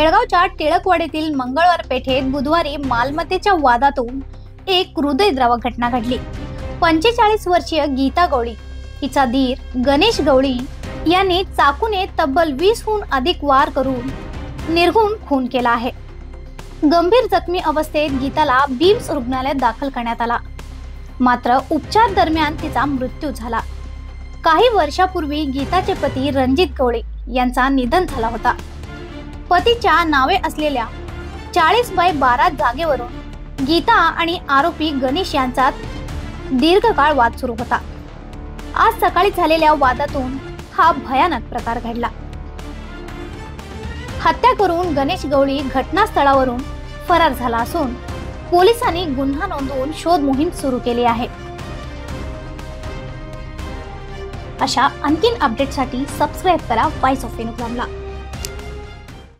बेळगावच्या टिळकवाडीतील मंगळवार पेठेत बुधवारी मालमत्तेच्या वादातून एक हृदयद्रावक घटना घडली। 45 वर्षीय गीता गवळी हिचा धीर गणेश गवळी यांनी चाकूने तब्बल 20हून अधिक वार करून निर्घृण खून केला आहे। गंभीर जखमी अवस्थेत गीताला बीम्स रुग्णालयात दाखल करण्यात आला, मात्र उपचार दरम्यान तिचा मृत्यू झाला। काही वर्षापूर्वी गीताचे पती रणजित गवळी यांचा निधन झाला होता। पतीच्या नावे असलेल्या 40/12 जागेवरून गीता आणि आरोपी गणेश यांच्यात दीर्घकाळ वाद सुरू होता। आज सकाळी झालेल्या वादातून हा भयानक प्रकार घडला। हत्या करून गणेश गवळी घटनास्थळावरून फरार झाला असून पोलिसांनी गुन्हा नोंदवून शोध मोहीम सुरू केली आहे। अशा आणखीन अपडेटसाठी सबस्क्राइब करा व्हॉइस ऑफ विनुग्रामला।